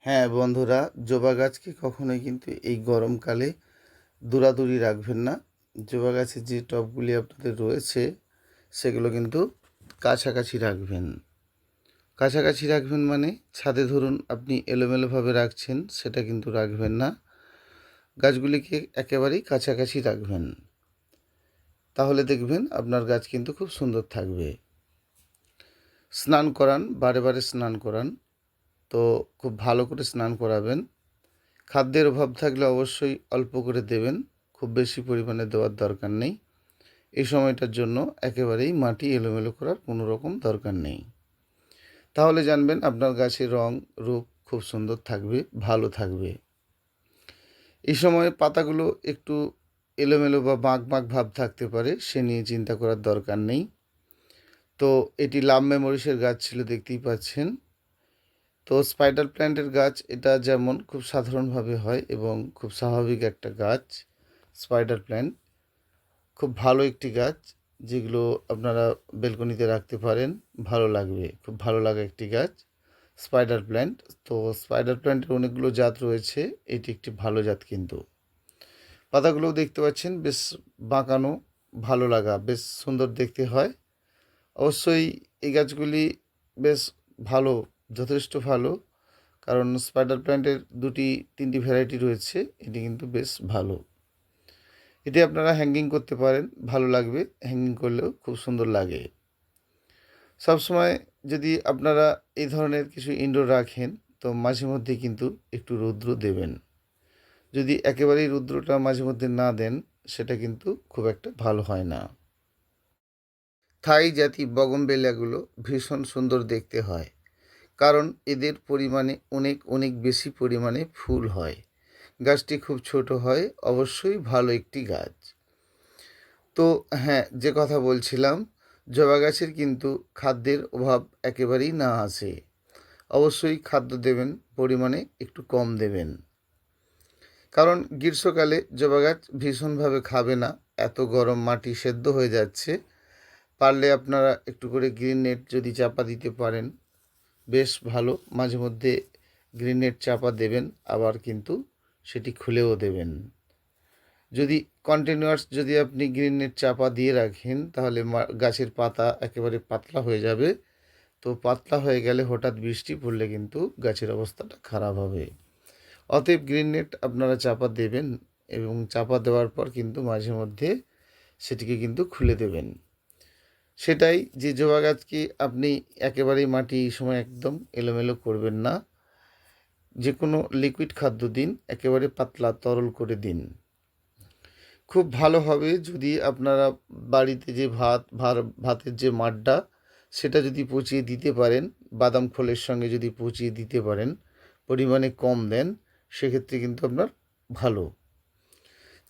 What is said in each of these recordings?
হ্যাঁ বন্ধুরা, জবা গাছকে কখনোই কিন্তু এই গরমকালে দূরাদূরি রাখবেন না। জবা গাছের যে টবগুলি আপনাদের রয়েছে সেগুলো কিন্তু কাছাকাছি রাখবেন। কাছাকাছি রাখবেন মানে ছাদে ধরুন আপনি এলোমেলোভাবে রাখছেন, সেটা কিন্তু রাখবেন না। গাছগুলিকে একেবারেই কাছাকাছি রাখবেন, তাহলে দেখবেন আপনার গাছ কিন্তু খুব সুন্দর থাকবে। স্নান করান, বারে বারে স্নান করান, তো খুব ভালো করে স্নান করাবেন। খাদ্যের অভাব থাকলে অবশ্যই অল্প করে দেবেন, খুব বেশি পরিমাণে দেওয়ার দরকার নেই। এই সময়টার জন্য একেবারেই মাটি এলোমেলো করার কোনো রকম দরকার নেই। তাহলে জানবেন আপনার গাছের রং রূপ খুব সুন্দর থাকবে, ভালো থাকবে। এই সময় পাতাগুলো একটু এলোমেলো বা বাঁক বাঁক ভাব থাকতে পারে, সে নিয়ে চিন্তা করার দরকার নেই। তো এটি লাভ মেমোরিসের গাছ ছিল, দেখতেই পাচ্ছেন। তো স্পাইডার প্ল্যান্টের গাছ এটা যেমন খুব সাধারণভাবে হয় এবং খুব স্বাভাবিক একটা গাছ। স্পাইডার প্ল্যান্ট খুব ভালো একটি গাছ, যেগুলো আপনারা বেলকনিতে রাখতে পারেন, ভালো লাগবে, খুব ভালো লাগা একটি গাছ স্পাইডার প্ল্যান্ট। তো স্পাইডার প্ল্যান্টের অনেকগুলো জাত রয়েছে, এটি একটি ভালো জাত। কিন্তু পাতাগুলোও দেখতে পাচ্ছেন বেশ বাঁকানো, ভালো লাগা, বেশ সুন্দর দেখতে হয়। অবশ্যই এই গাছগুলি বেশ ভালো, যথেষ্ট ভালো, কারণ স্পাইডার প্ল্যান্টের দুটি তিনটি ভ্যারাইটি রয়েছে, এটি কিন্তু বেশ ভালো। এটি আপনারা হ্যাঙ্গিং করতে পারেন, ভালো লাগবে, হ্যাঙ্গিং করলেও খুব সুন্দর লাগে। সবসময় যদি আপনারা এই ধরনের কিছু ইনডোর রাখেন, তো মাঝে মধ্যে কিন্তু একটু রৌদ্র দেবেন। যদি একেবারেই রৌদ্রটা মাঝে মধ্যে না দেন, সেটা কিন্তু খুব একটা ভালো হয় না। থাই জাতি বগনভেলিয়াগুলো ভীষণ সুন্দর দেখতে হয়, কারণ এদের পরিমাণে অনেক অনেক বেশি পরিমাণে ফুল হয়। গাছটি খুব ছোট হয়, অবশ্যই ভালো একটি গাছ। তো হ্যাঁ, যে কথা বলছিলাম, জবা গাছের কিন্তু খাদ্যের অভাব একেবারেই না আসে। অবশ্যই খাদ্য দেবেন, পরিমাণে একটু কম দেবেন, কারণ গ্রীষ্মকালে জবা গাছ ভীষণভাবে খাবে না, এত গরম, মাটি সেদ্ধ হয়ে যাচ্ছে। পারলে আপনারা একটু করে গ্রিন নেট যদি চাপা দিতে পারেন, বেশ ভালো। মাঝে মধ্যে গ্রিন নেট চাপা দেবেন, আবার কিন্তু সেটি খুলেও দেবেন। যদি কন্টিনিউয়াস যদি আপনি গ্রিন নেট চাপা দিয়ে রাখেন, তাহলে গাছের পাতা একেবারে পাতলা হয়ে যাবে। তো পাতলা হয়ে গেলে হঠাৎ বৃষ্টি পড়লে কিন্তু গাছের অবস্থাটা খারাপ হবে। অতএব গ্রিন নেট আপনারা চাপা দেবেন, এবং চাপা দেওয়ার পর কিন্তু মাঝে মধ্যে সেটিকে কিন্তু খুলে দেবেন। সেটাই, যে জবা গাছকে আপনি একেবারেই মাটি এই সময় একদম এলোমেলো করবেন না। যে কোনো লিকুইড খাদ্য দিন, একেবারে পাতলা তরল করে দিন। খুব ভালো হবে যদি আপনারা বাড়িতে যে ভাতের যে মাড়টা, সেটা যদি পচিয়ে দিতে পারেন, বাদাম খোলের সঙ্গে যদি পচিয়ে দিতে পারেন, পরিমাণে কম দেন, সেক্ষেত্রে কিন্তু আপনার ভালো।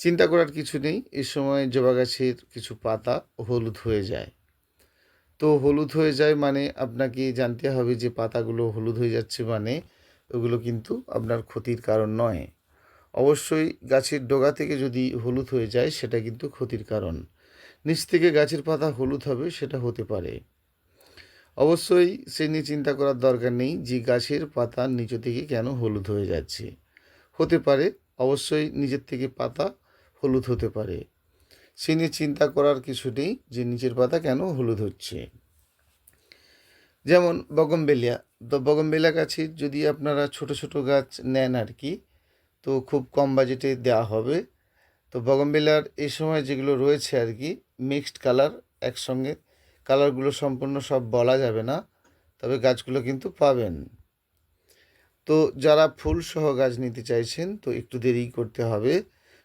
চিন্তা করার কিছু নেই, এ সময় জবা গাছের কিছু পাতা হলুদ হয়ে যায়। তো হলুদ হয়ে যায় মানে আপনাকে জানতে হবে যে পাতাগুলো হলুদ হয়ে যাচ্ছে মানে ওগুলো কিন্তু আপনার ক্ষতির কারণ নয়। অবশ্যই গাছের ডগা থেকে যদি হলুদ হয়ে যায়, সেটা কিন্তু ক্ষতির কারণ। নিচ থেকে গাছের পাতা হলুদ হবে, সেটা হতে পারে। অবশ্যই সে নিয়ে চিন্তা করার দরকার নেই যে গাছের পাতা নিচে থেকে কেন হলুদ হয়ে যাচ্ছে। হতে পারে, অবশ্যই নিজের থেকে পাতা হলুদ হতে পারে। সে নিয়ে চিন্তা করার কিছু নেই যে নিচের পাতা কেন হলুদ হচ্ছে। যেমন বগনভেলিয়া, তো বগনভেলিয়া গাছের যদি আপনারা ছোট ছোট গাছ নেন আর কি, তো খুব কম বাজেটে দেওয়া হবে। তো বগনভেলিয়ার এই সময় যেগুলো রয়েছে আর কি, মিক্সড কালার, একসঙ্গে কালারগুলো সম্পূর্ণ সব বলা যাবে না, তবে গাছগুলো কিন্তু পাবেন। তো যারা ফুলসহ গাছ নিতে চাইছেন, তো একটু দেরি করতে হবে।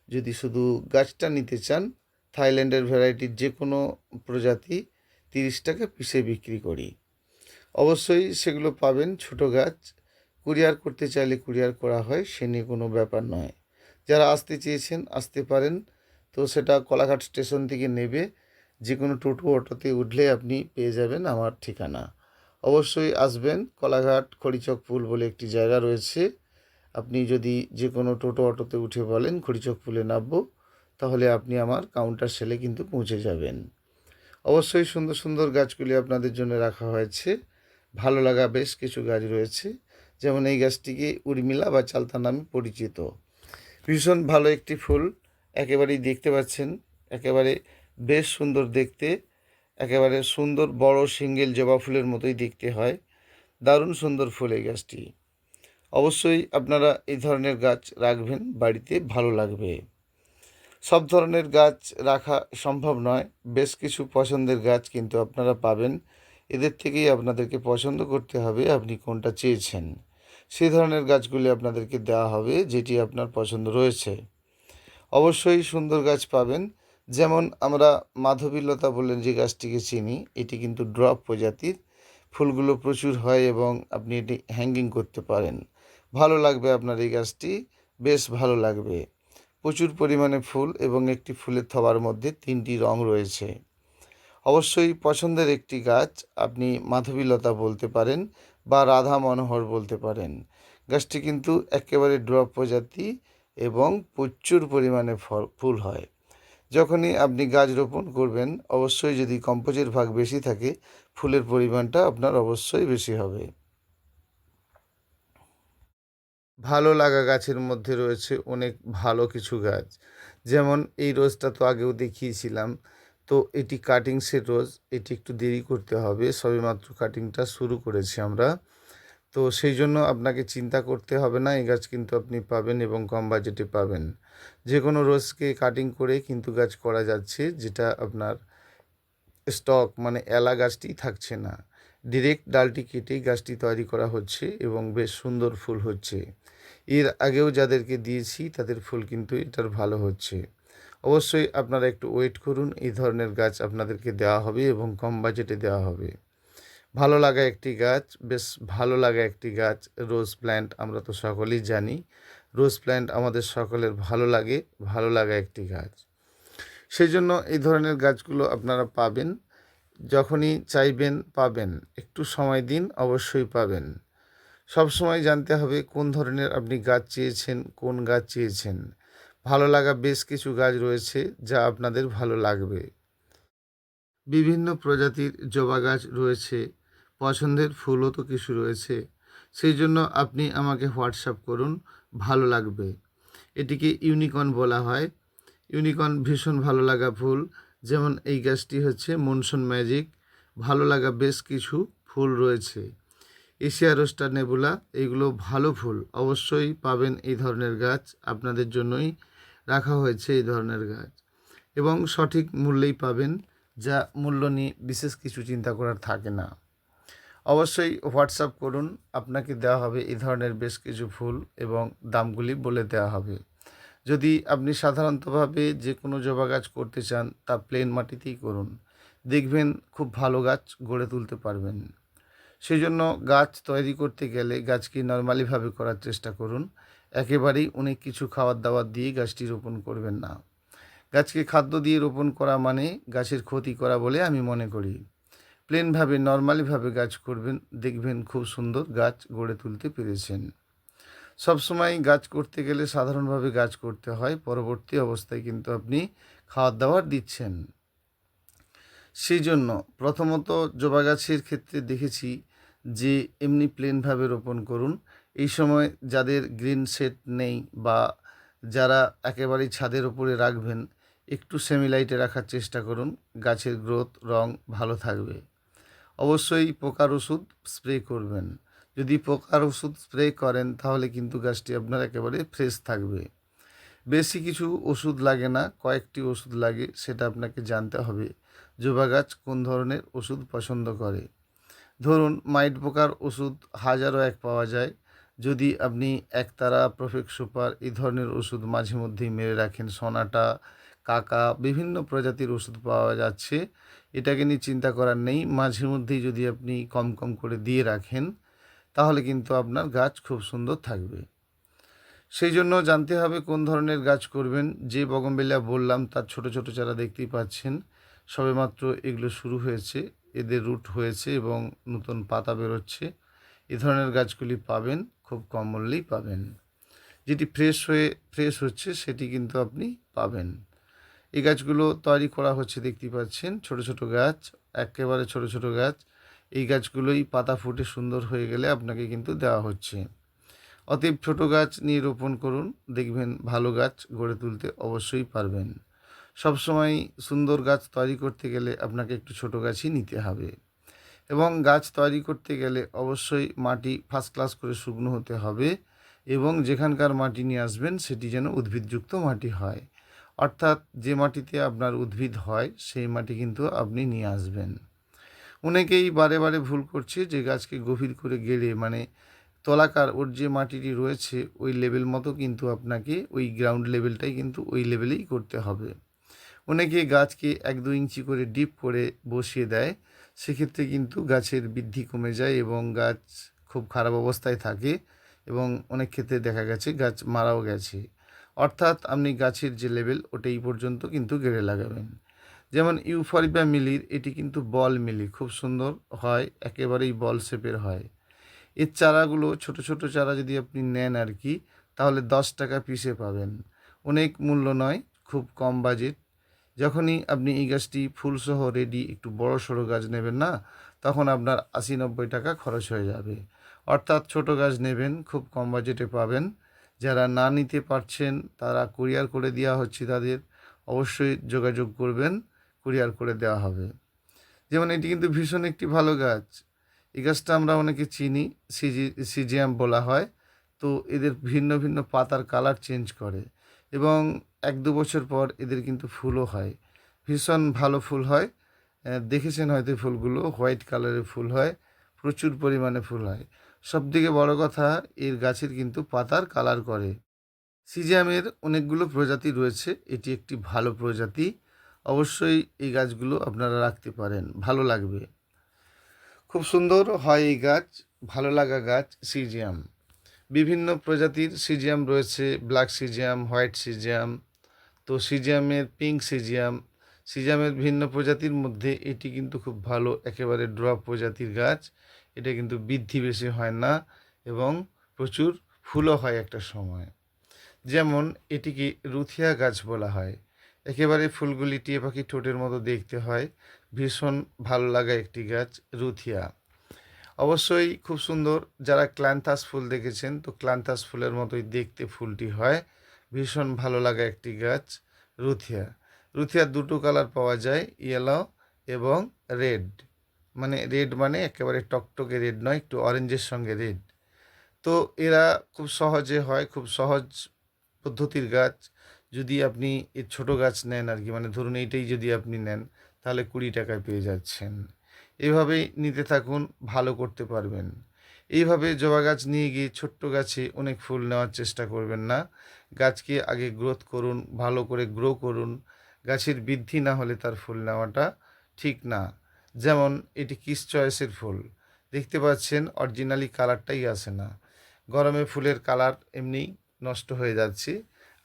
যদি শুধু গাছটা নিতে চান, থাইল্যান্ডের ভ্যারাইটির যে কোনো প্রজাতি 30 টাকা পিসে বিক্রি করি। অবশ্যই সেগুলো পাবেন, ছোট গাছ। কুরিয়ার করতে চাইলে কুরিয়ার করা হয়, সে নিয়ে কোনো ব্যাপার নয়। যারা আসতে চেয়েছেন আসতে পারেন, তো সেটা কোলাঘাট স্টেশন থেকে নেবে, যে কোনো টোটো অটোতে উঠলে আপনি পেয়ে যাবেন আমার ঠিকানা। অবশ্যই আসবেন, কোলাঘাট খড়িচকপুল বলে একটি জায়গা রয়েছে। আপনি যদি যে কোনো টোটো অটোতে উঠে বলেন খড়িচকপুলে নামবো, তাহলে আপনি আমার কাউন্টার সেলে কিন্তু পৌঁছে যাবেন। অবশ্যই সুন্দর সুন্দর গাছগুলি আপনাদের জন্য রাখা হয়েছে, ভালো লাগা বেশ কিছু গাছ রয়েছে, যেমন এই গাছটিকে উর্মিলা বা চালতা নামে পরিচিত। ভীষণ ভালো একটি ফুল, একেবারেই দেখতে পাচ্ছেন, একেবারে বেশ সুন্দর দেখতে, একেবারে সুন্দর বড় সিঙ্গেল জবা ফুলের মতোই দেখতে হয়। দারুণ সুন্দর ফুল এই গাছটি। অবশ্যই আপনারা এই ধরনের গাছ রাখবেন বাড়িতে, ভালো লাগবে। সব ধরনের গাছ রাখা সম্ভব নয়, বেশ কিছু পছন্দের গাছ কিন্তু আপনারা পাবেন। এদের থেকেই আপনাদেরকে পছন্দ করতে হবে আপনি কোনটা চেয়েছেন, সেই ধরনের গাছগুলি আপনাদেরকে দেওয়া হবে যেটি আপনার পছন্দ রয়েছে। অবশ্যই সুন্দর গাছ পাবেন। যেমন আমরা মাধবীলতা বলে যে গাছটিকে চিনি, এটি কিন্তু ড্রপ প্রজাতির, ফুলগুলো প্রচুর হয় এবং আপনি এটি হ্যাঙ্গিং করতে পারেন। ভালো লাগবে আপনার এই গাছটি, বেশ ভালো লাগবে। প্রচুর পরিমাণে ফুল এবং একটি ফুলের থবার মধ্যে 3টি রং রয়েছে। অবশ্যই পছন্দের একটি গাছ আপনি মাধবীলতা বলতে পারেন বা রাধা মনোহর বলতে পারেন। গাছটি কিন্তু একেবারে ড্রপ প্রজাতি এবং প্রচুর পরিমাণে ফুল হয়। যখনই আপনি গাছ রোপণ করবেন, অবশ্যই যদি কম্পোজের ভাগ বেশি থাকে, ফুলের পরিমাণটা আপনার অবশ্যই বেশি হবে। ভালো লাগা গাছের মধ্যে রয়েছে অনেক ভালো কিছু গাছ। যেমন এই রোজটা তো আগেও দেখিয়েছিলাম। তো এটি কাটিংসের রোজ, এটি একটু দেরি করতে হবে, সবেমাত্র কাটিংটা শুরু করেছি আমরা। তো সেই জন্য আপনাকে চিন্তা করতে হবে না, এই গাছ কিন্তু আপনি পাবেন এবং কম বাজেটে পাবেন। যে কোনো রোজকে কাটিং করে কিন্তু গাছ করা যাচ্ছে, যেটা আপনার স্টক মানে এলা গাছটি থাকছে না। ডিরেক্ট ডালটি কেটেই গাছটি তৈরি করা হচ্ছে এবং বেশ সুন্দর ফুল হচ্ছে। এর আগেও যাদেরকে দিয়েছি তাদের ফুল কিন্তু এটার ভালো হচ্ছে। অবশ্যই আপনারা একটু ওয়েট করুন, এই ধরনের গাছ আপনাদেরকে দেওয়া হবে এবং কম বাজেটে দেওয়া হবে। ভালো লাগা একটি গাছ, বেশ ভালো লাগা একটি গাছ রোজ প্ল্যান্ট। আমরা তো সকলেই জানি রোজ প্ল্যান্ট আমাদের সকলের ভালো লাগে, ভালো লাগা একটি গাছ। সেই জন্য এই ধরনের গাছগুলো আপনারা পাবেন, যখনই চাইবেন পাবেন। একটু সময় দিন, অবশ্যই পাবেন। সব সময় জানতে হবে কোন ধরনের আপনি গাছ চেয়েছেন, কোন গাছ চেয়েছেন। ভালো লাগা বেশ কিছু গাছ রয়েছে যা আপনাদের ভালো লাগবে। বিভিন্ন প্রজাতির জবা গাছ রয়েছে, পছন্দের ফুলও তো কিছু রয়েছে। সেই জন্য আপনি আমাকে হোয়াটসঅ্যাপ করুন, ভালো লাগবে। এটিকে ইউনিকর্ন বলা হয়। ইউনিকর্ন ভীষণ ভালো লাগা ফুল। যেমন এই গাছটি হচ্ছে মনসুন ম্যাজিক। ভালো লাগা বেশ কিছু ফুল রয়েছে। এশিয়া রোস্টার নেবুলা, এইগুলো ভালো ফুল, অবশ্যই পাবেন এই ধরনের গাছ। আপনাদের জন্যই রাখা হয়েছে এই ধরনের গাছ এবং সঠিক মূল্যেই পাবেন, যা মূল্য নিয়ে বিশেষ কিছু চিন্তা করার থাকে না। অবশ্যই হোয়াটসঅ্যাপ করুন, আপনাকে দেওয়া হবে এই ধরনের বেশ কিছু ফুল এবং দামগুলি বলে দেওয়া হবে। যদি আপনি সাধারণতভাবে যে কোনো জবা গাছ করতে চান, তা প্লেন মাটিতেই করুন, দেখবেন খুব ভালো গাছ গড়ে তুলতে পারবেন। সেই জন্য গাছ তৈরি করতে গেলে গাছকে নর্মালিভাবে করার চেষ্টা করুন। একেবারেই অনেক কিছু খাবার দাবার দিয়ে গাছটি রোপণ করবেন না। গাছকে খাদ্য দিয়ে রোপণ করা মানে গাছের ক্ষতি করা বলে আমি মনে করি। প্লেনভাবে নর্মালিভাবে গাছ করবেন, দেখবেন খুব সুন্দর গাছ গড়ে তুলতে পেরেছেন। সবসময় গাছ করতে গেলে সাধারণভাবে গাছ করতে হয়, পরবর্তী অবস্থায় কিন্তু আপনি খাবার দাবার দিচ্ছেন। সেই জন্য প্রথমত জবা গাছের ক্ষেত্রে দেখেছি যে এমনি প্লেনভাবে রোপণ করুন। এই সময় যাদের গ্রিন শেড নেই বা যারা একেবারেই ছাদের ওপরে রাখবেন, একটু সেমি লাইটে রাখার চেষ্টা করুন, গাছের গ্রোথ রং ভালো থাকবে। অবশ্যই পোকার ওষুধ স্প্রে করবেন। যদি পোকার ওষুধ স্প্রে করেন তাহলে কিন্তু গাছটি আপনার একেবারে ফ্রেশ থাকবে। বেশি কিছু ওষুধ লাগে না, কয়েকটি ওষুধ লাগে, সেটা আপনাকে জানতে হবে জবা গাছ কোন ধরনের ওষুধ পছন্দ করে। ধরুন মাইট পোকার ওষুধ হাজারও এক পাওয়া যায়। যদি আপনি একতারা, প্রফেক্ট সুপার এই ধরনের ওষুধ মাঝে মধ্যেই মেরে রাখেন, সোনাটা, কাকা, বিভিন্ন প্রজাতির ওষুধ পাওয়া যাচ্ছে, এটাকে নিয়ে চিন্তা করার নেই। মাঝে মধ্যেই যদি আপনি কম কম করে দিয়ে রাখেন, তাহলে কিন্তু আপনার গাছ খুব সুন্দর থাকবে। সেই জন্য জানতে হবে কোন ধরনের গাছ করবেন। যে বগনভেলিয়া বললাম তার ছোট ছোট চারা দেখতেই পাচ্ছেন, সবেমাত্র এগুলো শুরু হয়েছে, এদের রুট হয়েছে এবং নতুন পাতা বেরোচ্ছে। এ ধরনের গাছগুলি পাবেন, খুব কম মূল্যেই পাবেন। যেটি ফ্রেশ হচ্ছে সেটি কিন্তু আপনি পাবেন। এই গাছগুলো তৈরি করা হচ্ছে দেখতেই পাচ্ছেন, ছোট ছোট গাছ, একেবারে ছোট ছোট গাছ এই গাছগুলোই পাতা ফুটে সুন্দর হয়ে গেলে আপনাকে কিন্তু দেওয়া হচ্ছে। অতএব ছোট গাছ নিয়ে রোপণ করুন, দেখবেন ভালো গাছ গড়ে তুলতে অবশ্যই পারবেন। সবসময় সুন্দর গাছ তৈরি করতে গেলে আপনাকে একটু ছোট গাছই নিতে হবে, এবং গাছ তৈরি করতে গেলে অবশ্যই মাটি ফার্স্ট ক্লাস করে শুকনো হতে হবে, এবং যেখানকার মাটি নিয়ে আসবেন সেটি যেন উদ্ভিদযুক্ত মাটি হয়। অর্থাৎ যে মাটিতে আপনার উদ্ভিদ হয় সেই মাটি কিন্তু আপনি নিয়ে আসবেন। অনেকেই বারে বারে ভুল করছে যে গাছকে গভীর করে গেড়ে, মানে তলাকার ওর যে মাটিটি রয়েছে ওই লেভেল মতো কিন্তু আপনাকে ওই গ্রাউন্ড লেভেলটাই কিন্তু ওই লেভেলেই করতে হবে। অনেকে গাছকে 1-2 ইঞ্চি করে ডিপ করে বসিয়ে দেয়, সেক্ষেত্রে কিন্তু গাছের বৃদ্ধি কমে যায় এবং গাছ খুব খারাপ অবস্থায় থাকে, এবং অনেক ক্ষেত্রে দেখা গেছে গাছ মারাও গেছে। অর্থাৎ আপনি গাছের যে লেভেল ওটাই পর্যন্ত কিন্তু গেড়ে লাগাবেন। যেমন ইউফরবিয়া মিলির এটি কিন্তু বল মিলি, খুব সুন্দর হয়, একেবারেই বল শেপের হয়। এর চারাগুলো ছোট ছোট চারা যদি আপনি নেন আর কি, তাহলে 10 টাকা পিসে পাবেন। অনেক মূল্য নয়, খুব কম বাজেট। যখনই আপনি এই গাছটি ফুলসহ রেডি একটু বড় সড়ো গাছ নেবেন না, তখন আপনার 80-90 টাকা খরচ হয়ে যাবে। অর্থাৎ ছোট গাছ নেবেন, খুব কম বাজেটে পাবেন। যারা না নিতে পারছেন তারা কুরিয়ার করে দেওয়া হচ্ছে, তাদের অবশ্যই যোগাযোগ করবেন, কুরিয়ার করে দেওয়া হবে। যেমন এটি কিন্তু ভীষণ একটি ভালো গাছ। এই গাছটা আমরা অনেকে চিনি, সিজিয়াম বলা হয়। তো এদের ভিন্ন ভিন্ন পাতার কালার চেঞ্জ করে, এবং 1-2 বছর পর এদের কিন্তু ফুলও হয়, ভীষণ ভালো ফুল হয়। দেখেছেন হয়তো ফুলগুলো হোয়াইট কালারের ফুল হয়, প্রচুর পরিমাণে ফুল হয়। সবথেকে বড় কথা, এর গাছের কিন্তু পাতার কালার করে। সিজিয়ামের অনেকগুলো প্রজাতি রয়েছে, এটি একটি ভালো প্রজাতি। অবশ্যই এই গাছগুলো আপনারা রাখতে পারেন, ভালো লাগবে। খুব সুন্দর হয় এই গাছ, ভালো লাগা গাছ সিজিয়াম। বিভিন্ন প্রজাতির সিজিয়াম রয়েছে, ব্ল্যাক সিজিয়াম, হোয়াইট সিজিয়াম। তো সিজিয়ামের পিঙ্ক সিজিয়াম, সিজিয়ামের ভিন্ন প্রজাতির মধ্যে এটি কিন্তু খুব ভালো, একেবারে ড্রপ প্রজাতির গাছ। এটা কিন্তু বৃদ্ধি বেশি হয় না, এবং প্রচুর ফুলও হয় একটা সময়। যেমন এটিকে রুথিয়া গাছ বলা হয়, একেবারে ফুলগুলি টিয়ে পাখি ঠোঁটের মতো দেখতে হয়, ভীষণ ভালো লাগা একটি গাছ রুথিয়া। অবশ্যই খুব সুন্দর, যারা ক্ল্যান্থাস ফুল দেখেছেন, তো ক্ল্যান্থাস ফুলের মতোই দেখতে ফুলটি হয়, ভীষণ ভালো লাগা একটি গাছ রুথিয়া। রুথিয়ার দুটো কালার পাওয়া যায়, ইয়েলো এবং রেড। মানে রেড মানে একেবারে টকটকে রেড নয়, একটু অরেঞ্জের সঙ্গে রেড। তো এরা খুব সহজে হয়, খুব সহজ পদ্ধতির গাছ। যদি আপনি এর ছোট গাছ নেন আর কি, মানে ধরুন এইটাই যদি আপনি নেন, তাহলে 20 টাকায় পেয়ে যাচ্ছেন। এভাবেই নিতে থাকুন, ভালো করতে পারবেন। এইভাবে জবা গাছ নিয়ে গিয়ে ছোট্ট গাছে অনেক ফুল নেওয়ার চেষ্টা করবেন না। গাছকে আগে গ্রোথ করুন, ভালো করে গ্রো করুন। গাছের বৃদ্ধি না হলে তার ফুল নেওয়াটা ঠিক না। যেমন এটি কিস চয়েসের ফুল, দেখতে পাচ্ছেন অরিজিনালি কালারটাই আসে না। গরমে ফুলের কালার এমনি নষ্ট হয়ে যাচ্ছে,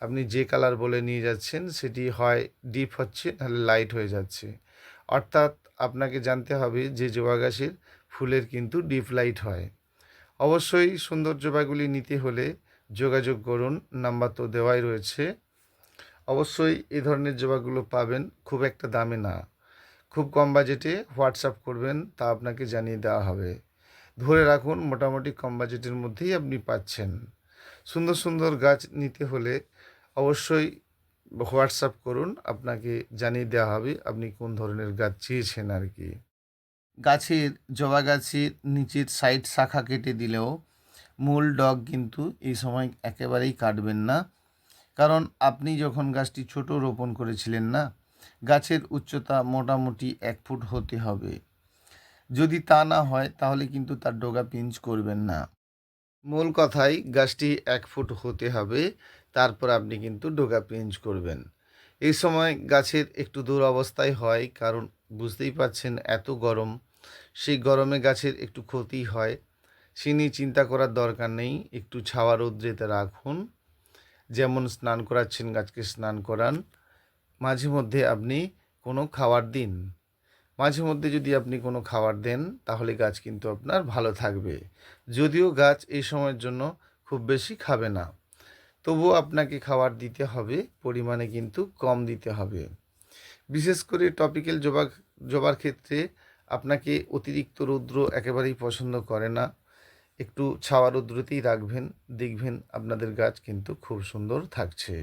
আপনি যে কালার বলে নিয়ে যাচ্ছেন সেটি হয় ডিপ হচ্ছে, নাহলে লাইট হয়ে যাচ্ছে। অর্থাৎ আপনাকে জানতে হবে যে জবা গাছের ফুলের কিন্তু ডিপ লাইট হয়। অবশ্যই সুন্দর জবাগুলি নিতে হলে যোগাযোগ করুন, নাম্বার তো দেওয়াই রয়েছে। অবশ্যই এই ধরনের জবাগুলো পাবেন খুব একটা দামে না, খুব কম বাজেটে। হোয়াটসঅ্যাপ করবেন, তা আপনাকে জানিয়ে দেওয়া হবে। ধরে রাখুন মোটামুটি কম বাজেটের মধ্যেই আপনি পাচ্ছেন। সুন্দর সুন্দর গাছ নিতে হলে অবশ্যই হোয়াটসঅ্যাপ করুন, আপনাকে জানিয়ে দেওয়া হবে আপনি কোন ধরনের গাছ চেয়েছেন আর কি। গাছের জবা গাছের নিচের সাইড শাখা কেটে দিলেও মূল ডগ কিন্তু এই সময় একেবারেই কাটবেন না, কারণ আপনি যখন গাছটি ছোট রোপণ করেছিলেন না, গাছের উচ্চতা মোটামুটি 1 ফুট হতে হবে। যদি তা না হয় তাহলে কিন্তু তার ডগা পিঞ্চ করবেন না। মূল কথাই গাছটি 1 ফুট হতে হবে, তারপর আপনি কিন্তু ডগা পিঞ্চ করবেন। এই সময় গাছের একটু দুরবস্থাই হয়, কারণ বুঝতেই পারছেন এত গরম, সেই গরমে গাছের একটু ক্ষতি হয়। সে নিয়ে চিন্তা করার দরকার নেই, একটু ছাওয়া রৌদ্রেতে রাখুন। যেমন স্নান করাচ্ছেন গাছকে স্নান করান, মাঝে মধ্যে আপনি কোনো খাবার দিন। মাঝে মধ্যে যদি আপনি কোনো খাবার দেন তাহলে গাছ কিন্তু আপনার ভালো থাকবে। যদিও গাছ এই সময়ের জন্য খুব বেশি খাবে না, তবুও আপনাকে খাবার দিতে হবে, পরিমাণে কিন্তু কম দিতে হবে। বিশেষ করে টপিক্যাল জবার ক্ষেত্রে আপনাকে অতিরিক্ত রৌদ্র একেবারেই পছন্দ করে না। একটু ছাওয়া রৌদ্রতেই রাখবেন, দেখবেন আপনাদের গাছ কিন্তু খুব সুন্দর থাকছে।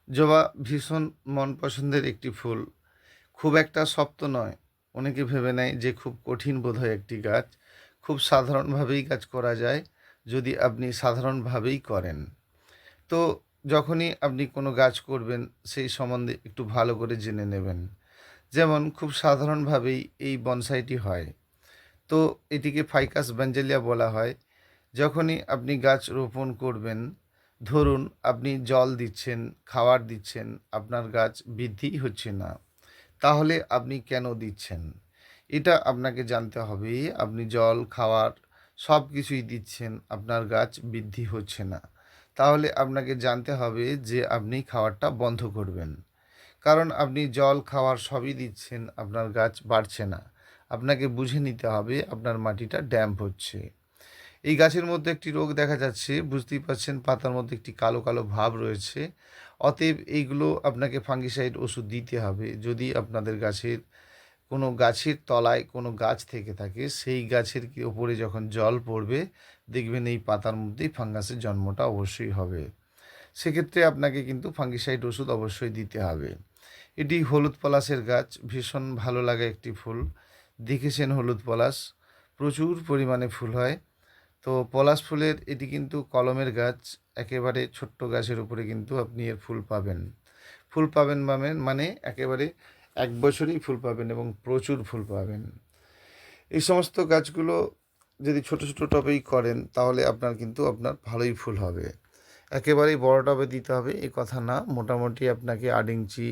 জবা ভীষণ মন পছন্দের একটি ফুল। খুব একটা শক্ত নয়। অনেকে ভেবে নেয় যে খুব কঠিন বোধহয় একটি গাছ। খুব সাধারণভাবেই কাজ করা যায় যদি আপনি সাধারণভাবেই করেন। তো যখনই আপনি কোনো গাছ করবেন সেই সম্বন্ধে একটু ভালো করে জেনে নেবেন। যেমন খুব সাধারণভাবেই এই বনসাইটি হয়। তো এটিকে ফাইকাস ব্যাঞ্জেলিয়া বলা হয়। যখনই আপনি গাছ রোপণ করবেন, ধরুন আপনি জল দিচ্ছেন, খাবার দিচ্ছেন, আপনার গাছ বৃদ্ধিই হচ্ছে না। তাহলে আপনি কেন দিচ্ছেন? এটা আপনাকে জানতে হবে। আপনি জল, খাবার সব কিছুই দিচ্ছেন, আপনার গাছ বৃদ্ধি হচ্ছে না। তাহলে আপনাকে জানতে হবে যে আপনি খাবারটা বন্ধ করবেন। কারণ আপনি জল, খাবার সবই দিচ্ছেন, আপনার গাছ বাড়ছে না। আপনাকে বুঝে নিতে হবে আপনার মাটিটা ড্যাম্প হচ্ছে। এই গাছের মধ্যে একটি রোগ দেখা যাচ্ছে, বুঝতেই পারছেন পাতার মধ্যে একটি কালো কালো ভাব রয়েছে। অতএব এইগুলো আপনাকে ফাঙ্গিসাইড ওষুধ দিতে হবে। যদি আপনাদের গাছের কোনো গাছের তলায় কোনো গাছ থেকে থাকে, সেই গাছের ওপরে যখন জল পড়বে দেখবেন এই পাতার মধ্যেই ফাঙ্গাসের জন্মটা অবশ্যই হবে। সেক্ষেত্রে আপনাকে কিন্তু ফাঙ্গিসাইড ওষুধ অবশ্যই দিতে হবে। এটি হলুদ পলাশের গাছ, ভীষণ ভালো লাগে একটি ফুল। দেখেছেন হলুদ পলাশ, প্রচুর পরিমাণে ফুল হয়। তো পলাশ ফুলের এটি কিন্তু কলমের গাছ, একেবারে ছোট্ট গাছের উপরে কিন্তু আপনি এর ফুল পাবেন। ফুল পাবেন মানে একেবারে ১ বছরেই ফুল পাবেন এবং প্রচুর ফুল পাবেন। এই সমস্ত গাছগুলো যদি ছোট ছোট টবেই করেন তাহলে আপনার ভালোই ফুল হবে। একেবারেই বড় টবে দিতে হবে এ কথা না, মোটামুটি আপনাকে ৮ ইঞ্চি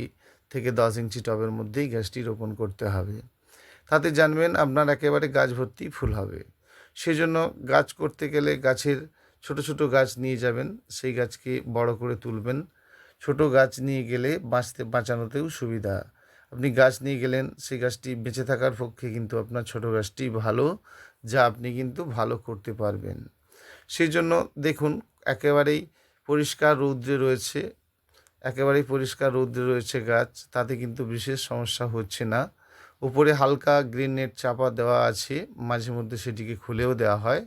থেকে ১০ ইঞ্চি টবের মধ্যেই গাছটি রোপণ করতে হবে। তাতে জানবেন আপনার একেবারে গাছ ভর্তি ফুল হবে। সেজন্য গাছ করতে গেলে গাছের ছোট ছোট গাছ নিয়ে যাবেন, সেই গাছকে বড় করে তুলবেন। ছোট গাছ নিয়ে গেলে বাঁচানোতেও সুবিধা। আপনি গাছ নিয়ে গেলেন, সেই গাছটি বেঁচে থাকার পক্ষে কিন্তু আপনার ছোট গাছটি ভালো, যা আপনি কিন্তু ভালো করতে পারবেন। সেই জন্য দেখুন একেবারেই পরিষ্কার রৌদ্রে রয়েছে, একেবারেই পরিষ্কার রৌদ্রে রয়েছে গাছ, তাতে কিন্তু বিশেষ সমস্যা হচ্ছে না। উপরে হালকা গ্রিন নেট চাপা দেওয়া আছে, মাঝে মধ্যে সেটিকে খুলেও দেওয়া হয়।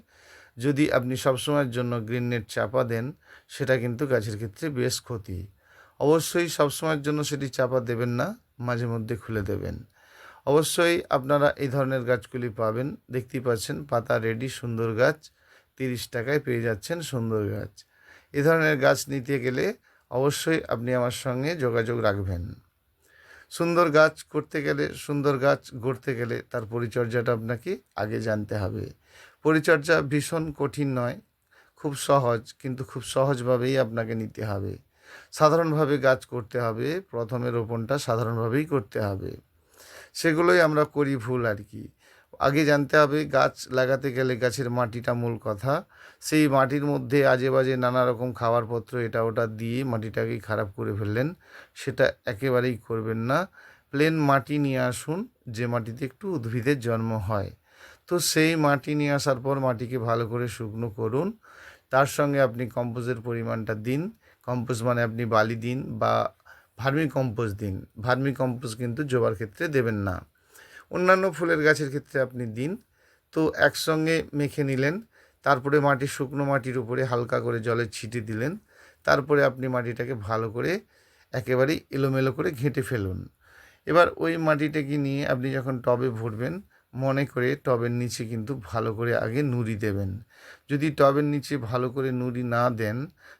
যদি আপনি সবসময়ের জন্য গ্রিন নেট চাপা দেন সেটা কিন্তু গাছের ক্ষেত্রে বেশ ক্ষতি। অবশ্যই সবসময়ের জন্য সেটি চাপা দেবেন না, মাঝে মধ্যে খুলে দেবেন। অবশ্যই আপনারা এই ধরনের গাছগুলি পাবেন। দেখতেই পাচ্ছেন পাতা রেডি, সুন্দর গাছ ৩০ টাকায় পেয়ে যাচ্ছেন সুন্দর গাছ। এ ধরনের গাছ নিতে গেলে অবশ্যই আপনি আমার সঙ্গে যোগাযোগ রাখবেন। সুন্দর গাছ করতে গেলে, সুন্দর গাছ গড়তে গেলে তার পরিচর্যাটা আপনাকে আগে জানতে হবে। পরিচর্যা ভীষণ কঠিন নয়, খুব সহজ, কিন্তু খুব সহজভাবেই আপনাকে নিতে হবে। সাধারণভাবে গাছ করতে হবে, প্রথমে রোপণটা সাধারণভাবেই করতে হবে। সেগুলোই আমরা করি ভুল আর কি। আগে জানতে হবে গাছ লাগাতে গেলে গাছের মাটিটা মূল কথা। সেই মাটির মধ্যে আজে বাজে নানা রকম খাবারপত্র এটা ওটা দিয়ে মাটিটাকেই খারাপ করে ফেললেন, সেটা একেবারেই করবেন না। প্লেন মাটি নিয়ে আসুন, যে মাটিতে একটু উদ্ভিদের জন্ম হয়। তো সেই মাটি নিয়ে আসার পর মাটিকে ভালো করে শুকনো করুন। তার সঙ্গে আপনি কম্পোস্টের পরিমাণটা দিন। কম্পোস্ট মানে আপনি বালি দিন বা ভার্মি কম্পোস্ট দিন। ভার্মি কম্পোস্ট কিন্তু জবার ক্ষেত্রে দেবেন না, অন্যান্য ফুলের গাছের ক্ষেত্রে আপনি দিন। তো একসঙ্গে মেখে নিলেন, তারপরে শুকনো মাটির উপরে হালকা করে জলের ছিটে দিলেন। তারপরে আপনি মাটিটাকে ভালো করে একেবারেই এলোমেলো করে ঘেঁটে ফেলুন। এবার ওই মাটিটাকে নিয়ে আপনি যখন টবে ভরবেন, মনে করে টবের নিচে কিন্তু ভালো করে আগে নুড়ি দেবেন। যদি টবের নিচে ভালো করে নুড়ি না দেন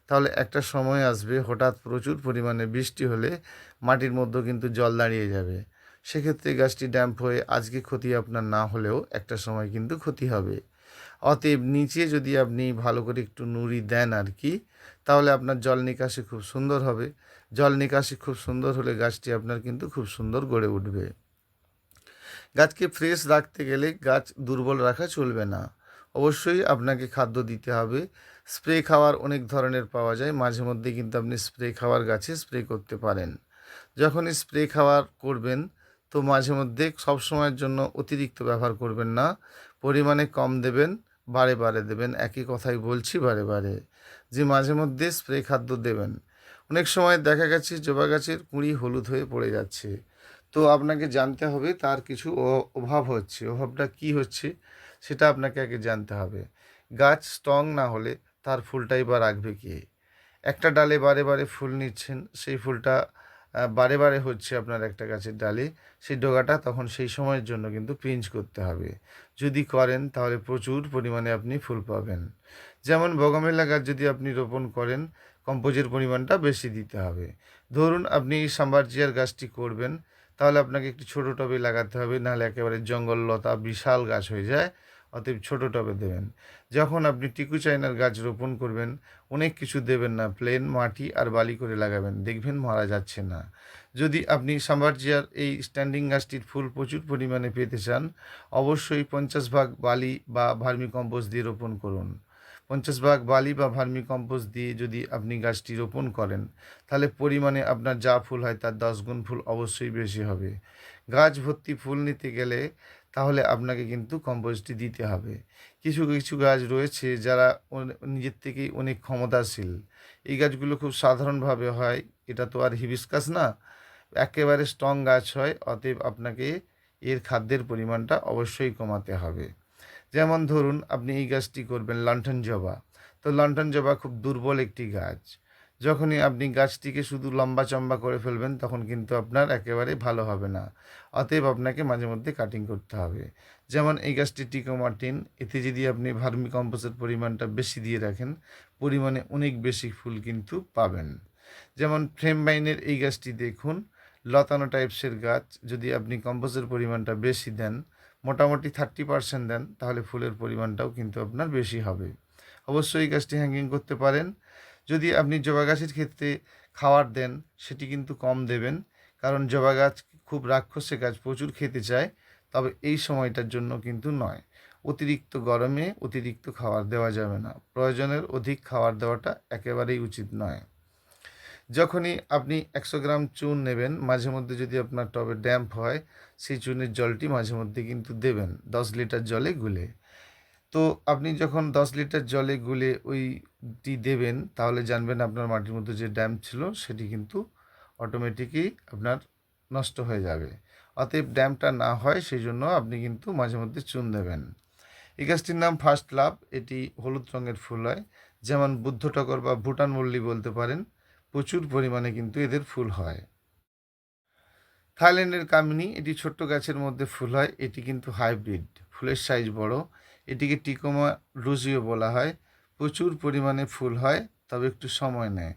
তাহলে একটা সময় আসবে হঠাৎ প্রচুর পরিমাণে বৃষ্টি হলে মাটির মধ্যেও কিন্তু জল দাঁড়িয়ে যাবে। সেক্ষেত্রে গাছটি ড্যাম্প হয়ে আজকে ক্ষতি আপনার না হলেও একটা সময় কিন্তু ক্ষতি হবে। অতএব নিচে যদি আপনি ভালো করে একটু নুড়ি দেন আর কি, তাহলে আপনার জল নিকাশি খুব সুন্দর হবে। জল নিকাশি খুব সুন্দর হলে গাছটি আপনার কিন্তু খুব সুন্দর গড়ে উঠবে। গাছকে ফ্রেশ রাখতে গেলে গাছ দুর্বল রাখা চলবে না। অবশ্যই আপনাকে খাদ্য দিতে হবে। স্প্রে খাওয়ার অনেক ধরনের পাওয়া যায়, মাঝে মধ্যে কিন্তু আপনি স্প্রে খাওয়ার গাছে স্প্রে করতে পারেন। যখনই স্প্রে খাওয়ার করবেন তো মাঝে মধ্যে সবসময়ের জন্য অতিরিক্ত ব্যবহার করবেন না, পরিমাণে কম দেবেন, বারে বারে দেবেন। একই কথাই বলছি বারে বারে, যে মাঝে মধ্যে স্প্রে খাদ্য দেবেন। অনেক সময় দেখা গেছে জবা গাছের কুঁড়ি হলুদ হয়ে পড়ে যাচ্ছে, তো আপনাকে জানতে হবে তার কিছু অভাব হচ্ছে। অভাবটা কী হচ্ছে সেটা আপনাকে আগে জানতে হবে। গাছ স্ট্রং না হলে তার ফুলটাই বা রাখবে কে? একটা ডালে বারে বারে ফুল নিচ্ছেন, সেই ফুলটা বারে বারে হচ্ছে আপনার একটা গাছের ডালে, সেই ডগাটা তখন সেই সময়ের জন্য কিন্তু পিঞ্চ করতে হবে। যদি করেন তাহলে প্রচুর পরিমাণে আপনি ফুল পাবেন। যেমন বগনভেলিয়া গাছ যদি আপনি রোপণ করেন, কম্পোজের পরিমাণটা বেশি দিতে হবে। ধরুন আপনি সাম্বারজিয়ার গাছটি করবেন, তাহলে আপনাকে একটু ছোটো টবে লাগাতে হবে, নাহলে একেবারে জঙ্গল লতা বিশাল গাছ হয়ে যায়। অতএব ছোটো টবে দেবেন। যখন আপনি টিকু চাইনার গাছ রোপণ করবেন, অনেক কিছু দেবেন না, প্লেন মাটি আর বালি করে লাগাবেন, দেখবেন মারা যাচ্ছে না। যদি আপনি সাম্বারজিয়ার এই স্ট্যান্ডিং গাছটির ফুল প্রচুর পরিমাণে পেতে চান, অবশ্যই 50 ভাগ বালি বা ভার্মি কম্পোস্ট দিয়ে রোপণ করুন। 50 ভাগ বালি বা ভার্মি কম্পোস্ট দিয়ে যদি আপনি গাছটি রোপণ করেন, তাহলে পরিমাণে আপনার যা ফুল হয় তার 10 গুণ ফুল অবশ্যই বেশি হবে। গাছ ভর্তি ফুল নিতে গেলে তাহলে আপনাকে কিন্তু কম্পোস্টটি দিতে হবে। কিছু কিছু গাছ রয়েছে যারা নিজের থেকেই অনেক ক্ষমতাশীল। এই গাছগুলো খুব সাধারণভাবে হয়, এটা তো আর হিবিস্কাস না, একেবারে স্ট্রং গাছ হয়। অতএব আপনাকে এর খাদ্যের পরিমাণটা অবশ্যই কমাতে হবে। যেমন ধরুন আপনি এই গাছটি করবেন লণ্ঠন জবা। তো লণ্ঠন জবা খুব দুর্বল একটি গাছ। যখনই আপনি গাছটিকে শুধু লম্বা চম্বা করে ফেলবেন, তখন কিন্তু আপনার একেবারে ভালো হবে না। অতএব আপনাকে মাঝে মধ্যে কাটিং করতে হবে। যেমন এই গাছটি টিকোমার্টিন, এতে যদি আপনি ভার্মি কম্পোস্টের পরিমাণটা বেশি দিয়ে রাখেন, পরিমাণে অনেক বেশি ফুল কিন্তু পাবেন। যেমন ফ্রেম বাইনের এই গাছটি দেখুন, লতানো টাইপসের গাছ, যদি আপনি কম্পোস্টের পরিমাণটা বেশি দেন, মোটামুটি 30% দেন, তাহলে ফুলের পরিমাণটাও কিন্তু আপনার বেশি হবে। অবশ্যই এই গাছটি হ্যাঙ্গিং করতে পারেন। যদি আপনি জবা গাছের ক্ষেত্রে খাবার দেন, সেটি কিন্তু কম দেবেন, কারণ জবা গাছ খুব রাক্ষসে গাছ, প্রচুর খেতে চায়। তবে এই সময়টার জন্য কিন্তু নয়। অতিরিক্ত গরমে অতিরিক্ত খাবার দেওয়া যাবে না, প্রয়োজনের অধিক খাবার দেওয়াটা একেবারেই উচিত নয়। যখনই আপনি 100 গ্রাম চুন নেবেন, মাঝে মধ্যে যদি আপনার টবে ড্যাম্প হয়, সেই চুনের জলটি মাঝে মধ্যে কিন্তু দেবেন 10 লিটার জলে গুলে। তো আপনি যখন 10 লিটার জলে গুলে ওইটি দেবেন, তাহলে জানবেন আপনার মাটির মধ্যে যে ড্যাম্প ছিল সেটি কিন্তু অটোমেটিকই আপনার নষ্ট হয়ে যাবে। অতএব ড্যাম্পটা না হয় সেই জন্য আপনি কিন্তু মাঝে মধ্যে চুন দেবেন। এই গাছটির নাম ফার্স্ট লাভ, এটি হলুদ রঙের ফুল হয়। যেমন বুদ্ধ টগর বা ভুটান মল্লি বলতে পারেন, প্রচুর পরিমাণে কিন্তু এদের ফুল হয়। থাইল্যান্ডের কামিনী, এটি ছোট্ট গাছের মধ্যে ফুল হয়, এটি কিন্তু হাইব্রিড, ফুলের সাইজ বড়। এটিকে টিকোমা রুজিও বলা হয়। প্রচুর পরিমাণে ফুল হয়, তবে একটু সময় নেয়।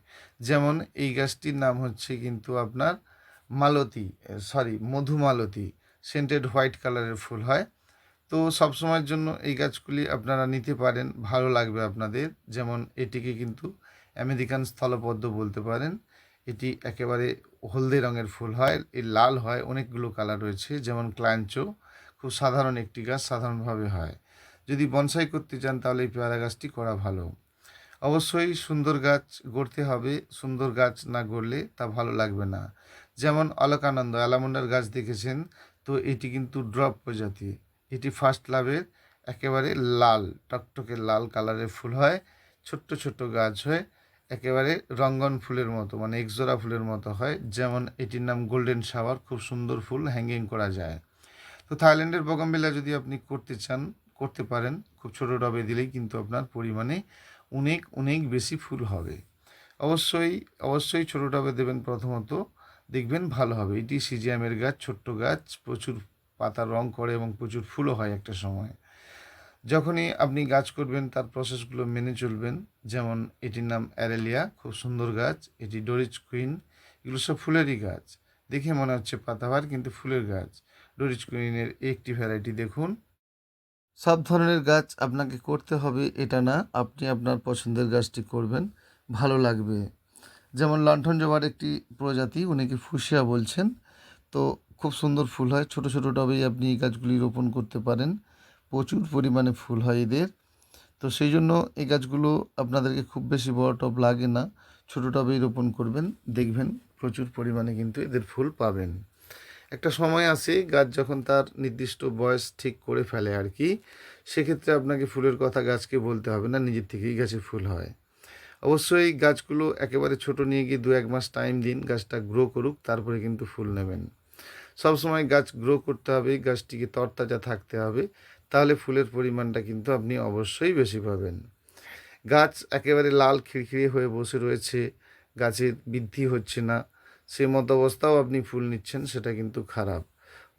যেমন এই গাছটির নাম হচ্ছে কিন্তু আপনার মালতী, মধুমালতী। সেন্টেড হোয়াইট কালারের ফুল হয়। তো সবসময়ের জন্য এই গাছগুলি আপনারা নিতে পারেন, ভালো লাগবে আপনাদের। যেমন এটিকে কিন্তু আমেরিকান স্থলপদ্ম বলতে পারেন। এটি একেবারে হলদে রঙের ফুল হয়, এর লাল হয়, অনেকগুলো কালার রয়েছে। যেমন ক্লাঞ্চো, খুব সাধারণ একটি গাছ, সাধারণভাবে হয়। যদি বনসাই করতে চান তাহলে এই পেয়ারা গাছটি করা ভালো। অবশ্যই সুন্দর গাছ গড়তে হবে, সুন্দর গাছ না গড়লে তা ভালো লাগবে না। যেমন অলকানন্দ অ্যালামন্ডার গাছ দেখেছেন, তো এটি কিন্তু ড্রপ প্রজাতি। এটি ফার্স্ট লাভের, একেবারে লাল টকটকে লাল কালারের ফুল হয়, ছোট্ট ছোট্ট গাছ হয়, একেবারে রঙ্গন ফুলের মতো, মানে একজোড়া ফুলের মতো হয়। যেমন এটির নাম গোল্ডেন শাওয়ার, খুব সুন্দর ফুল, হ্যাঙ্গিং করা যায়। তো থাইল্যান্ডের বোগানভিলিয়া যদি আপনি করতে চান, করতে পারেন, খুব ছোটো টবে দিলেই কিন্তু আপনার পরিমাণে অনেক অনেক বেশি ফুল হবে। অবশ্যই অবশ্যই ছোটো টবে দেবেন প্রথমত, দেখবেন ভালো হবে। এটি সিজিয়ামের গাছ, ছোট্ট গাছ, প্রচুর পাতা রং করে এবং প্রচুর ফুলও হয় একটা সময়। যখনই আপনি গাছ করবেন তার প্রসেসগুলো মেনে চলবেন। যেমন এটির নাম অ্যারেলিয়া, খুব সুন্দর গাছ। এটি ডরিচ কুইন, এগুলো সব ফুলেরই গাছ। দেখে মনে হচ্ছে পাতাবাহার, কিন্তু ফুলের গাছ। ডরিচ কুইনের একটি ভ্যারাইটি দেখুন। সব ধরনের গাছ আপনাকে করতে হবে এটা না, আপনি আপনার পছন্দের গাছটি করবেন, ভালো লাগবে। যেমন লণ্ঠন জবার একটি প্রজাতি, অনেকে ফুসিয়া বলছেন, তো খুব সুন্দর ফুল হয়। ছোট ছোট টবেই আপনি এই গাছগুলি রোপণ করতে পারেন, প্রচুর পরিমাণে ফুল হয় এদের। তো সেই জন্য এই গাছগুলো আপনাদেরকে খুব বেশি বড় টব লাগে না, ছোট টবেই রোপণ করবেন, দেখবেন প্রচুর পরিমাণে কিন্তু এদের ফুল পাবেন। একটা সময় আসে গাছ যখন তার নির্দিষ্ট বয়স ঠিক করে ফেলে আর কি, সেক্ষেত্রে আপনাকে ফুলের কথা গাছকে বলতে হবে না, নিজের থেকেই গাছে ফুল হয়। অবশ্যই গাছগুলো একেবারে ছোট নিয়ে গিয়ে 2-1 মাস টাইম দিন, গাছটা গ্রো করুক, তারপরে কিন্তু ফুল নেবেন। সবসময় গাছ গ্রো করতে হবে, গাছটিকে তরতাজা থাকতে হবে, তাহলে ফুলের পরিমাণটা কিন্তু আপনি অবশ্যই বেশি পাবেন। গাছ একেবারে লাল খিড়খিড়ে হয়ে বসে রয়েছে, গাছের বৃদ্ধি হচ্ছে না, সে মতো অবস্থাও আপনি ফুল নিচ্ছেন, সেটা কিন্তু খারাপ।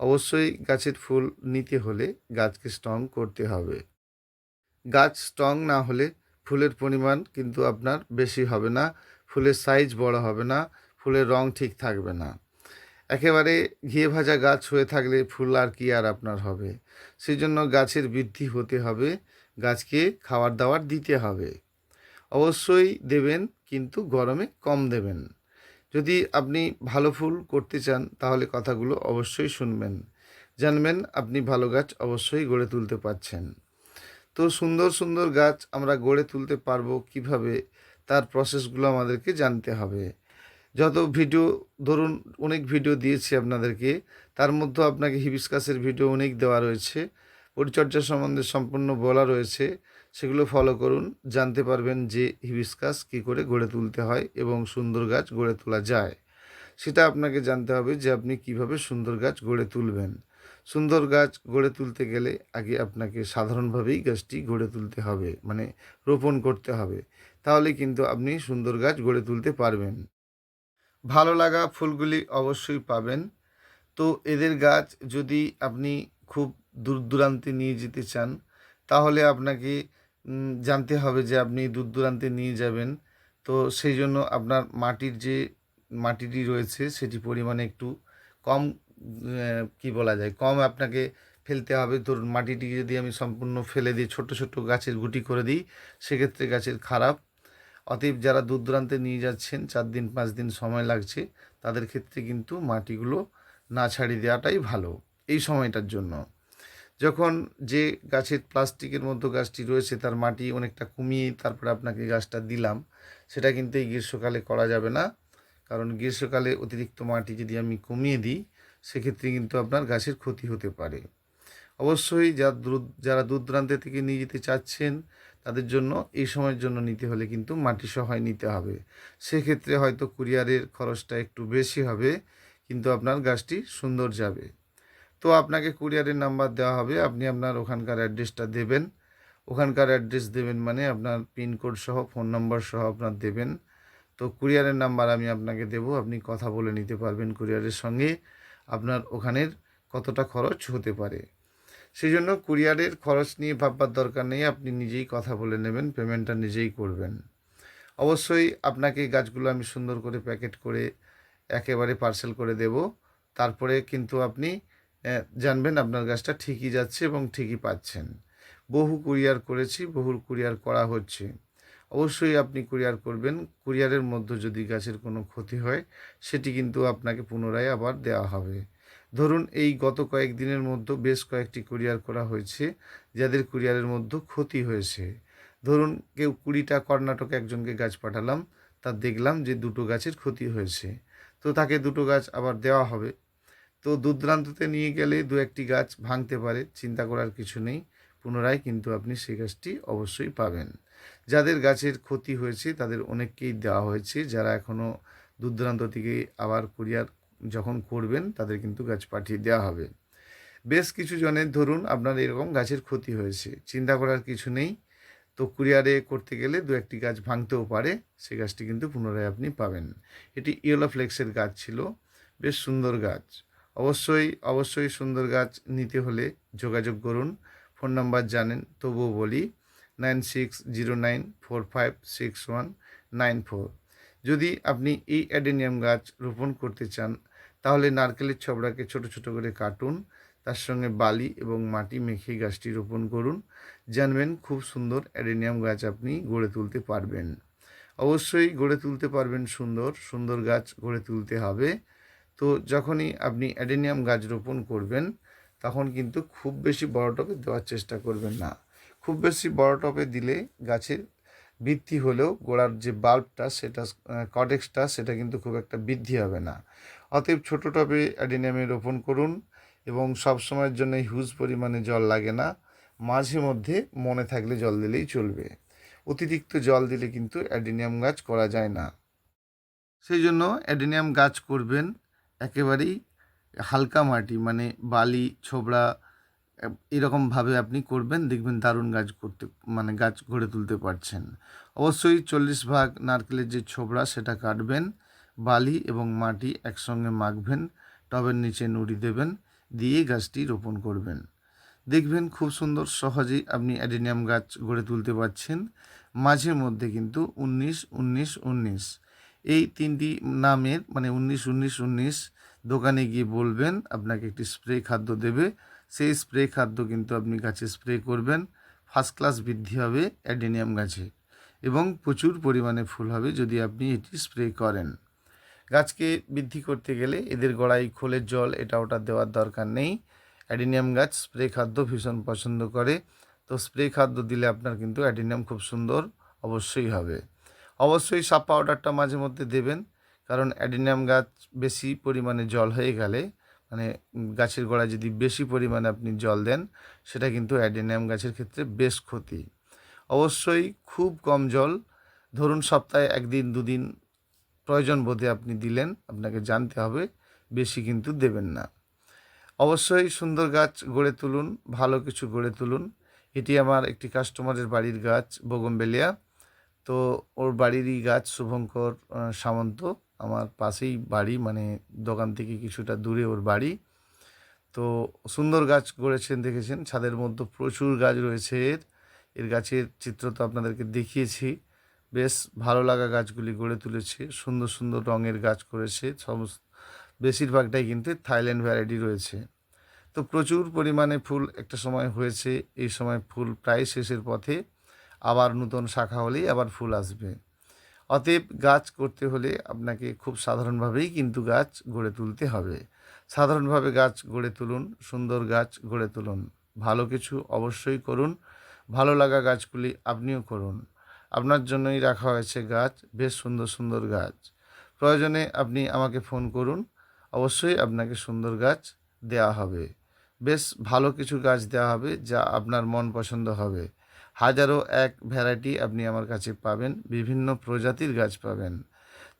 অবশ্যই গাছের ফুল নিতে হলে গাছকে স্ট্রং করতে হবে। গাছ স্ট্রং না হলে ফুলের পরিমাণ কিন্তু আপনার বেশি হবে না, ফুলের সাইজ বড় হবে না, ফুলের রং ঠিক থাকবে না। একেবারে ঘিয়ে ভাজা গাছ হয়ে থাকলে ফুল আর কি আর আপনার হবে। সেই জন্য গাছের বৃদ্ধি হতে হবে, গাছকে খাবার দাবার দিতে হবে। অবশ্যই দেবেন, কিন্তু গরমে কম দেবেন। যদি আপনি ভালো ফুল করতে চান তাহলে কথাগুলো অবশ্যই শুনবেন, জানবেন আপনি ভালো গাছ অবশ্যই গড়ে তুলতে পারছেন। তো সুন্দর সুন্দর গাছ আমরা গড়ে তুলতে পারবো কিভাবে, তার প্রসেসগুলো আমাদেরকে জানতে হবে। যত ভিডিও, ধরুন অনেক ভিডিও দিয়েছি আপনাদেরকে, তার মধ্যে আপনাকে হিবিস্কাসের ভিডিও অনেক দেওয়া রয়েছে, পরিচর্যা সম্বন্ধে সম্পূর্ণ বলা রয়েছে, সেগুলো ফলো করুন, জানতে পারবেন যে হিবিস্কাস কী করে গড়ে তুলতে হয় এবং সুন্দর গাছ গড়ে তোলা যায়। সেটা আপনাকে জানতে হবে যে আপনি কিভাবে সুন্দর গাছ গড়ে তুলবেন। সুন্দর গাছ গড়ে তুলতে গেলে আগে আপনাকে সাধারণভাবেই গাছটি গড়ে তুলতে হবে, মানে রোপণ করতে হবে, তাহলে কিন্তু আপনি সুন্দর গাছ গড়ে তুলতে পারবেন। ভালো লাগা ফুলগুলি অবশ্যই পাবেন। তো এদের গাছ যদি আপনি খুব দূর দূরান্তে নিয়ে যেতে চান, তাহলে আপনাকে জানতে হবে যে আপনি দূর দূরান্তে নিয়ে যাবেন। তো সেই জন্য আপনার মাটির যে মাটিটি রয়েছে সেটি পরিমাণে একটু কম, কি বলা যায়, কম আপনাকে ফেলতে হবে। ধরুন মাটিটিকে যদি আমি সম্পূর্ণ ফেলে দিয়ে ছোট ছোট গাছের গুটি করে দিই, সেক্ষেত্রে গাছের খারাপ। অতএব যারা দূর দূরান্তে নিয়ে যাচ্ছেন, 4 দিন 5 দিন সময় লাগছে, তাদের ক্ষেত্রে কিন্তু মাটিগুলো না ছাড়িয়ে দেওয়াটাই ভালো এই সময়টার জন্য। যখন যে গাছের প্লাস্টিকের মতো গাছটি রয়েছে তার মাটি অনেকটা কমিয়ে তারপরে আপনাকে গাছটা দিলাম, সেটা কিন্তু এই গ্রীষ্মকালে করা যাবে না। কারণ গ্রীষ্মকালে অতিরিক্ত মাটি যদি আমি কমিয়ে দিই, সেক্ষেত্রে কিন্তু আপনার গাছের ক্ষতি হতে পারে। অবশ্যই যারা দূর দূরান্ত থেকে নিয়ে যেতে চাচ্ছেন, তাদের জন্য এই সময়ের জন্য নিতে হলে কিন্তু মাটি সহায় নিতে হবে। সেক্ষেত্রে হয়তো কুরিয়ারের খরচটা একটু বেশি হবে, কিন্তু আপনার গাছটি সুন্দর যাবে। তো আপনাকে কুরিয়ারের নাম্বার দেওয়া হবে, আপনি আপনার ওখানকার অ্যাড্রেসটা দেবেন। ওখানকার অ্যাড্রেস দেবেন মানে আপনার পিনকোড সহ ফোন নম্বর সহ আপনার দেবেন। তো কুরিয়ারের নাম্বার আমি আপনাকে দেব, আপনি কথা বলে নিতে পারবেন কুরিয়ারের সঙ্গে আপনার ওখানের কতটা খরচ হতে পারে। সেই জন্য কুরিয়ারের খরচ নিয়ে ভাববার দরকার নেই, আপনি নিজেই কথা বলে নেবেন, পেমেন্টটা নিজেই করবেন। অবশ্যই আপনাকে গাছগুলো আমি সুন্দর করে প্যাকেট করে একেবারে পার্সেল করে দেব। তারপরে কিন্তু আপনি জানবেন আপনার গাছটা ঠিকই যাচ্ছে এবং ঠিকই পাচ্ছেন। বহু কুরিয়ার করেছি, বহু কুরিয়ার করা হচ্ছে। অবশ্যই আপনি কুরিয়ার করবেন। কুরিয়ারের মধ্যে যদি গাছের কোনো ক্ষতি হয়, সেটি কিন্তু আপনাকে পুনরায় আবার দেওয়া হবে। ধরুন এই গত কয়েকদিনের মধ্যে বেশ কয়েকটি কুরিয়ার করা হয়েছে, যাদের কুরিয়ারের মধ্যে ক্ষতি হয়েছে। ধরুন কেউ 20টা কর্ণাটকে একজনকে গাছ পাঠালাম, তার দেখলাম যে 2টো গাছের ক্ষতি হয়েছে। তো তাকে 2টো গাছ আবার দেওয়া হবে। তো দূর দূরান্ততে নিয়ে গেলে 2-1টি গাছ ভাঙতে পারে, চিন্তা করার কিছু নেই। পুনরায় কিন্তু আপনি সেই গাছটি অবশ্যই পাবেন। যাদের গাছের ক্ষতি হয়েছে তাদের অনেককেই দেওয়া হয়েছে, যারা এখনও দূর দূরান্ত থেকে আবার কুরিয়ার যখন করবেন তাদের কিন্তু গাছ পাঠিয়ে দেওয়া হবে। বেশ কিছু জনের ধরুন আপনার এরকম গাছের ক্ষতি হয়েছে, চিন্তা করার কিছু নেই। তো কুরিয়ারে করতে গেলে 2-1টি গাছ ভাঙতেও পারে, সেই গাছটি কিন্তু পুনরায় আপনি পাবেন। এটি ইয়েলো ফ্লেক্সের গাছ ছিল, বেশ সুন্দর গাছ। অবশ্যই সুন্দর গাছ নিতে হলে যোগাযোগ করুন। ফোন নাম্বার জানেন, তবুও বলি 9609456194। যদি আপনি এই অ্যাডেনিয়াম গাছ রোপণ করতে চান, তাহলে নারকেলের ছবড়াকে ছোট ছোট করে কাটুন, তার সঙ্গে বালি এবং মাটি মেখে গাছটি রোপণ করুন। জানবেন খুব সুন্দর অ্যাডেনিয়াম গাছ আপনি গড়ে তুলতে পারবেন। অবশ্যই গড়ে তুলতে পারবেন, সুন্দর সুন্দর গাছ গড়ে তুলতে হবে। তো যখনই আপনি অ্যাডেনিয়াম গাছ রোপণ করবেন, তখন কিন্তু খুব বেশি বড় টবে দেওয়ার চেষ্টা করবেন না। খুব বেশি বড় টবে দিলে গাছের বৃদ্ধি হলেও গোড়ার যে বাল্বটা, সেটা কডেক্সটা, সেটা কিন্তু খুব একটা বৃদ্ধি হবে না। অতএব ছোটো টবে অ্যাডেনিয়ামে রোপণ করুন এবং সব সময়ের জন্য হিউজ পরিমাণে জল লাগে না, মাঝে মধ্যে মনে থাকলে জল দিলেই চলবে। অতিরিক্ত জল দিলে কিন্তু অ্যাডেনিয়াম গাছ করা যায় না। সেই জন্য অ্যাডেনিয়াম গাছ করবেন একেবারেই হালকা মাটি মানে বালি ছোবড়া এরকমভাবে আপনি করবেন, দেখবেন দারুণ গাছ করতে মানে গাছ গড়ে তুলতে পারছেন। অবশ্যই 40 ভাগ নারকেলের যে ছোবড়া সেটা কাটবেন, বালি এবং মাটি একসঙ্গে মাখবেন, টবের নিচে নুড়ি দেবেন, দিয়ে গাছটি রোপণ করবেন। দেখবেন খুব সুন্দর সহজেই আপনি অ্যাডেনিয়াম গাছ গড়ে তুলতে পারছেন। মাঝে মধ্যে কিন্তু 19-19-19 এই তিনটি নামের মানে 19-19-19 দোকানে গিয়ে বলবেন আপনাকে একটি স্প্রে খাদ্য দেবে। সেই স্প্রে খাদ্য কিন্তু আপনি গাছে স্প্রে করবেন। ফার্স্ট ক্লাস বৃদ্ধি হবে অ্যাডেনিয়াম গাছে এবং প্রচুর পরিমাণে ফুল হবে যদি আপনি এটি স্প্রে করেন। গাছকে বৃদ্ধি করতে গেলে এদের গোড়ায় খোলের জল এটা ওটা দেওয়ার দরকার নেই। অ্যাডেনিয়াম গাছ স্প্রে খাদ্য ভীষণ পছন্দ করে, তো স্প্রে খাদ্য দিলে আপনার কিন্তু অ্যাডেনিয়াম খুব সুন্দর অবশ্যই হবে। অবশ্যই সাপ পাউডারটা মাঝে মধ্যে দেবেন, কারণ অ্যাডেনিয়াম গাছ বেশি পরিমাণে জল হয়ে গেলে মানে গাছের গোড়ায় যদি বেশি পরিমাণে আপনি জল দেন সেটা কিন্তু অ্যাডেনিয়াম গাছের ক্ষেত্রে বেশ ক্ষতি। অবশ্যই খুব কম জল, ধরুন সপ্তাহে 1 দিন 2 দিন প্রয়োজন বোধে আপনি দিলেন, আপনাকে জানতে হবে, বেশি কিন্তু দেবেন না। অবশ্যই সুন্দর গাছ গড়ে তুলুন, ভালো কিছু গড়ে তুলুন। এটি আমার একটি কাস্টমারের বাড়ির গাছ বোগনভেলিয়া। তো ওর বাড়িরই গাছ শুভঙ্কর সামন্ত, আমার পাশেই বাড়ি, মানে দোকান থেকে কিছুটা দূরে ওর বাড়ি। তো সুন্দর গাছ গড়েছেন, দেখেছেন ছাদের মধ্যে প্রচুর গাছ রয়েছে এর গাছের চিত্র তো আপনাদেরকে দেখিয়েছি। বেশ ভালো লাগা গাছগুলি গড়ে তুলেছে, সুন্দর সুন্দর রঙের গাছ করেছে, সমস্ত বেশিরভাগটাই কিন্তু থাইল্যান্ড ভ্যারাইটি রয়েছে। তো প্রচুর পরিমাণে ফুল একটা সময় হয়েছে, এই সময় ফুল প্রায় শেষের পথে, আবার নতুন শাখা হলেই আবার ফুল আসবে। অতএব গাছ করতে হলে আপনাকে খুব সাধারণভাবেই কিন্তু গাছ গড়ে তুলতে হবে। সাধারণভাবে গাছ গড়ে তুলুন, সুন্দর গাছ গড়ে তুলুন, ভালো কিছু অবশ্যই করুন, ভালো লাগা গাছগুলি আপনিও করুন। আপনার জন্যই রাখা হয়েছে গাছ, বেশ সুন্দর সুন্দর গাছ। প্রয়োজনে আপনি আমাকে ফোন করুন, অবশ্যই আপনাকে সুন্দর গাছ দেওয়া হবে। বেশ ভালো কিছু গাছ দেওয়া হবে যা আপনার মন পছন্দ হবে। হাজারো এক ভ্যারাইটি আপনি আমার কাছে পাবেন, বিভিন্ন প্রজাতির গাছ পাবেন,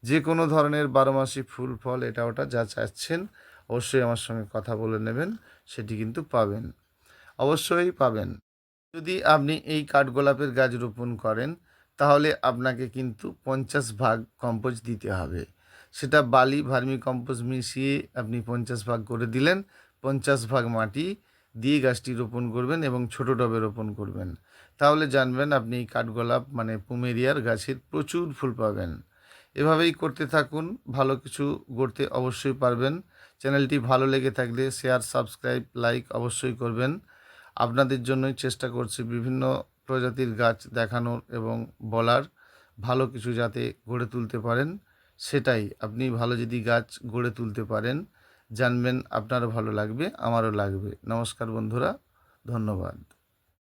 যে কোনো ধরনের 12 মাসি ফুল ফল এটা ওটা যা চাচ্ছেন অবশ্যই আমার সঙ্গে কথা বলে নেবেন, সেটি কিন্তু পাবেন, অবশ্যই পাবেন। যদি আপনি এই কাঠগোলাপের গাছ রোপণ করেন তাহলে আপনাকে কিন্তু 50 ভাগ কম্পোস্ট দিতে হবে। সেটা বালি ভার্মি কম্পোস্ট মিশিয়ে আপনি 50 ভাগ করে দিলেন, 50 ভাগ মাটি দিয়ে গাছটি রোপণ করবেন এবং ছোট টবে রোপণ করবেন। তাহলে জানবেন আপনি এই কাঠগোলাপ মানে পুমেরিয়ার গাছের প্রচুর ফুল পাবেন। এভাবেই করতে থাকুন, ভালো কিছু গড়তে অবশ্যই পারবেন। চ্যানেলটি ভালো লেগে থাকলে শেয়ার সাবস্ক্রাইব লাইক অবশ্যই করবেন। আপনাদের জন্যই চেষ্টা করছি বিভিন্ন প্রজাতির গাছ দেখানোর এবং বলার, ভালো কিছু যাতে গড়ে তুলতে পারেন সেটাই। আপনি ভালো যদি গাছ গড়ে তুলতে পারেন জানবেন আপনারও ভালো লাগবে, আমারও লাগবে। নমস্কার বন্ধুরা, ধন্যবাদ।